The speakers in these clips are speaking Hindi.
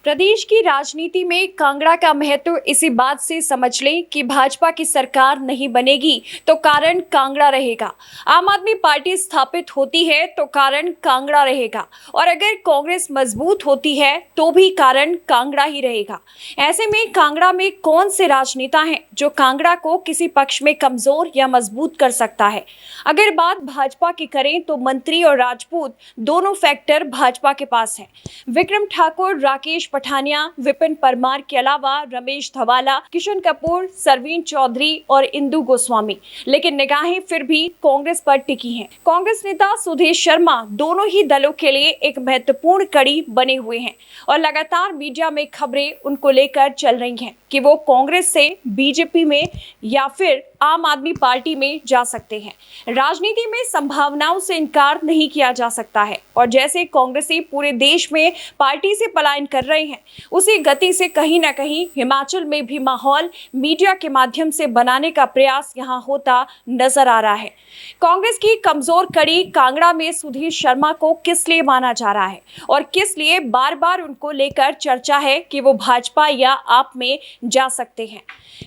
प्रदेश की राजनीति में कांगड़ा का महत्व इसी बात से समझ लें कि भाजपा की सरकार नहीं बनेगी तो कारण कांगड़ा रहेगा। आम आदमी पार्टी स्थापित होती है तो कारण कांगड़ा रहेगा, और अगर कांग्रेस मजबूत होती है तो भी कारण कांगड़ा ही रहेगा। ऐसे में कांगड़ा में कौन से राजनेता हैं जो कांगड़ा को किसी पक्ष में कमजोर या मजबूत कर सकता है? अगर बात भाजपा की करें तो मंत्री और राजपूत दोनों फैक्टर भाजपा के पास है। विक्रम ठाकुर, राकेश पठानिया, विपिन परमार के अलावा रमेश धवाला, किशन कपूर, सरवीन चौधरी और इंदु गोस्वामी। लेकिन निगाहें फिर भी कांग्रेस पर टिकी हैं। कांग्रेस नेता सुधीर शर्मा दोनों ही दलों के लिए एक महत्वपूर्ण कड़ी बने हुए हैं और लगातार मीडिया में खबरें उनको लेकर चल रही हैं कि वो कांग्रेस से बीजेपी में या फिर आम आदमी पार्टी में जा सकते हैं। राजनीति में संभावनाओं से इनकार नहीं किया जा सकता है, और जैसे कांग्रेसी पूरे देश में पार्टी से पलायन कर रहे हैं, उसी गति से कहीं ना कहीं हिमाचल में भी माहौल मीडिया के माध्यम से बनाने का प्रयास यहां होता नजर आ रहा है। कांग्रेस की कमजोर कड़ी कांगड़ा में सुधीर शर्मा को किस लिए माना जा रहा है और किस लिए बार बार उनको लेकर चर्चा है कि वो भाजपा या आप में जा सकते हैं?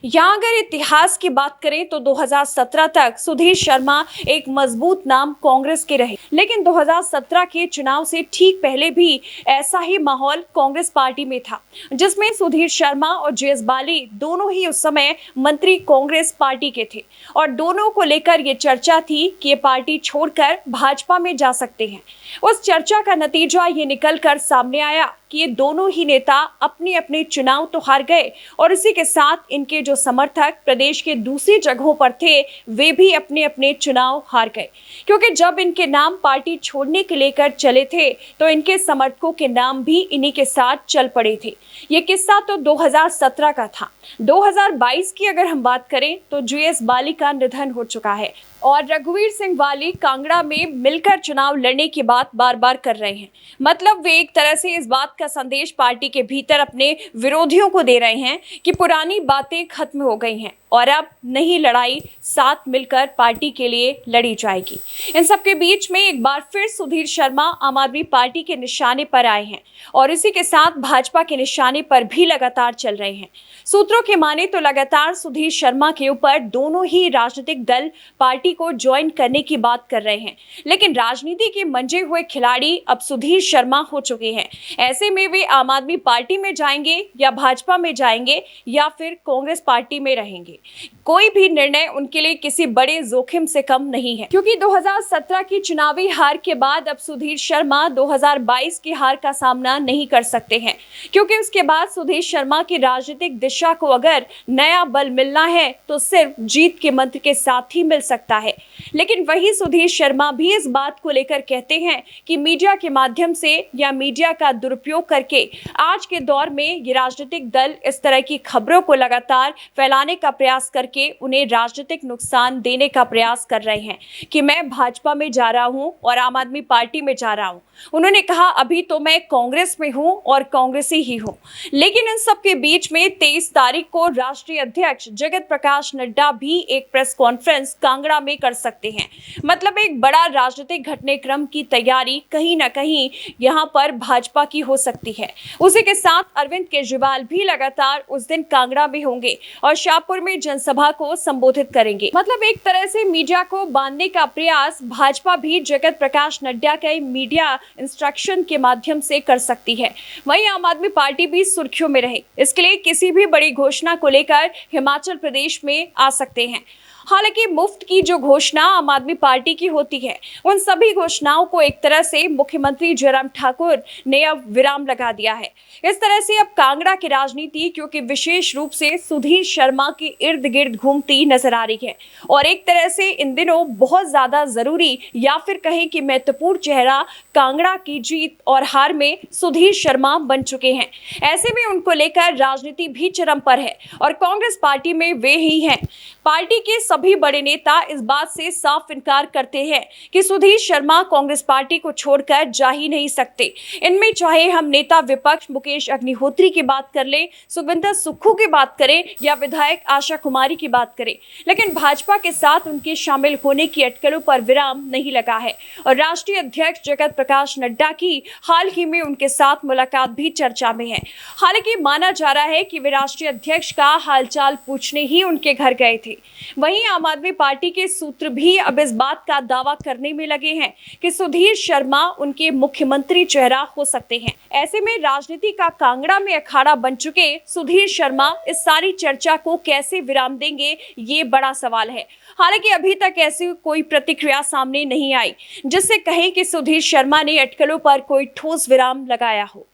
यहाँ अगर इतिहास की बात करें तो 2017 तक सुधीर शर्मा एक मजबूत नाम कांग्रेस के रहे, लेकिन 2017 के चुनाव से ठीक पहले भी ऐसा ही माहौल कांग्रेस पार्टी में था, जिसमें सुधीर शर्मा और जेएस बाली दोनों ही उस समय मंत्री कांग्रेस पार्टी के थे और दोनों को लेकर ये चर्चा थी कि ये पार्टी छोड़कर भाजपा में जा सकते हैं। उस चर्चा का नतीजा ये निकलकर सामने आया कि ये दोनों ही नेता अपने अपने चुनाव तो हार गए, और इसी के साथ इनके जो समर्थक प्रदेश के दूसरी जगहों पर थे वे भी अपने अपने चुनाव हार गए, क्योंकि जब इनके नाम पार्टी छोड़ने के लेकर चले थे तो इनके समर्थकों के नाम भी इन्हीं के साथ चल पड़े थे। ये किस्सा तो 2017 का था। 2022 की अगर हम बात करें तो जेएस बाली का निधन हो चुका है और रघुवीर सिंह वाली कांगड़ा में मिलकर चुनाव लड़ने की बात बार बार कर रहे हैं। मतलब वे एक तरह से इस बात का संदेश पार्टी के भीतर अपने विरोधियों को दे रहे हैं कि पुरानी बातें खत्म हो गई हैं और अब नई लड़ाई साथ मिलकर पार्टी के लिए लड़ी जाएगी। इन सबके बीच में एक बार फिर सुधीर शर्मा आम आदमी पार्टी के निशाने पर आए हैं और इसी के साथ भाजपा के निशाने पर भी लगातार चल रहे हैं। सूत्रों के माने तो लगातार सुधीर शर्मा के ऊपर दोनों ही राजनीतिक दल पार्टी को ज्वाइन करने की बात कर रहे हैं, लेकिन राजनीति के मंजे हुए खिलाड़ी अब सुधीर शर्मा हो चुके हैं। ऐसे में वे आम आदमी पार्टी में जाएंगे या भाजपा में जाएंगे या फिर कांग्रेस पार्टी में रहेंगे। कोई भी निर्णय उनके लिए किसी बड़े जोखिम से कम नहीं है, क्योंकि 2017 की चुनावी हार के बाद अब सुधीर शर्मा 2022 की हार का सामना नहीं कर सकते हैं, क्योंकि उसके बाद सुधीर शर्मा की राजनीतिक दिशा को अगर नया बल मिलना है तो सिर्फ जीत के मंत्र के साथ ही मिल सकता है। लेकिन वही सुधीर शर्मा भी इस बात को लेकर कहते हैं कि मीडिया के माध्यम से या मीडिया का दुरुपयोग करके आज के दौर में ये राजनीतिक दल इस तरह की खबरों को लगातार फैलाने का प्रयास करके उन्हें राजनीतिक नुकसान देने का प्रयास कर रहे हैं कि मैं भाजपा में जा रहा हूं और आम आदमी पार्टी में जा रहा हूं। उन्होंने कहा अभी तो मैं कांग्रेस में हूं और कांग्रेसी ही हूं। लेकिन इन सब के बीच में 23 तारीख को राष्ट्रीय अध्यक्ष जगत प्रकाश नड्डा भी एक प्रेस कॉन्फ्रेंस कांगड़ा में कर सकते हैं। मतलब एक बड़ा राजनीतिक घटनाक्रम की तैयारी कहीं ना कहीं यहां पर भाजपा की हो सकती है। उसी के साथ अरविंद केजरीवाल भी लगातार उस दिन कांगड़ा में होंगे और शाहपुर में जनसभा को संबोधित करेंगे। मतलब एक तरह से मीडिया को बांधने का प्रयास भाजपा भी जगत प्रकाश नड्डा के मीडिया इंस्ट्रक्शन के माध्यम से कर सकती है। वहीं आम आदमी पार्टी भी सुर्खियों में रहे, इसके लिए किसी भी बड़ी घोषणा को लेकर हिमाचल प्रदेश में आ सकते हैं। हालांकि मुफ्त की जो घोषणा आम आदमी पार्टी की होती है, उन सभी घोषणाओं को एक तरह से मुख्यमंत्री जयराम ठाकुर ने अब विराम लगा दिया है। इस तरह से अब कांगड़ा की राजनीति क्योंकि विशेष रूप से सुधीर शर्मा के इर्द गिर्द घूमती नजर आ रही है और एक तरह से इन दिनों बहुत ज्यादा जरूरी या फिर कहें कि महत्वपूर्ण चेहरा कांगड़ा की जीत और हार में सुधीर शर्मा बन चुके हैं। ऐसे में उनको लेकर राजनीति भी चरम पर है और कांग्रेस पार्टी में वे ही हैं। पार्टी के सभी बड़े नेता इस बात से साफ इनकार करते हैं कि सुधीर शर्मा कांग्रेस पार्टी को छोड़कर जा ही नहीं सकते। इनमें चाहे हम नेता विपक्ष मुकेश अग्निहोत्री की बात कर ले, सुखविंदर सुक्खू की बात करें या विधायक आशा कुमारी की बात करें, लेकिन भाजपा के साथ उनके शामिल होने की अटकलों पर विराम नहीं लगा है और राष्ट्रीय अध्यक्ष जगत प्रकाश नड्डा की हाल ही में उनके साथ मुलाकात भी चर्चा में है। हालांकि माना जा रहा है कि वे राष्ट्रीय अध्यक्ष का हालचाल पूछने ही उनके घर गए थे। वहीं आम आदमी पार्टी के सूत्र भी अब इस बात का दावा करने में लगे हैं कि सुधीर शर्मा उनके मुख्यमंत्री चेहरा हो सकते हैं। ऐसे में राजनीति का कांगड़ा में अखाड़ा बन चुके सुधीर शर्मा इस सारी चर्चा को कैसे विराम देंगे, ये बड़ा सवाल है। हालांकि अभी तक ऐसी कोई प्रतिक्रिया सामने नहीं आई जिससे कहें कि सुधीर शर्मा ने अटकलों पर कोई ठोस विराम लगाया हो।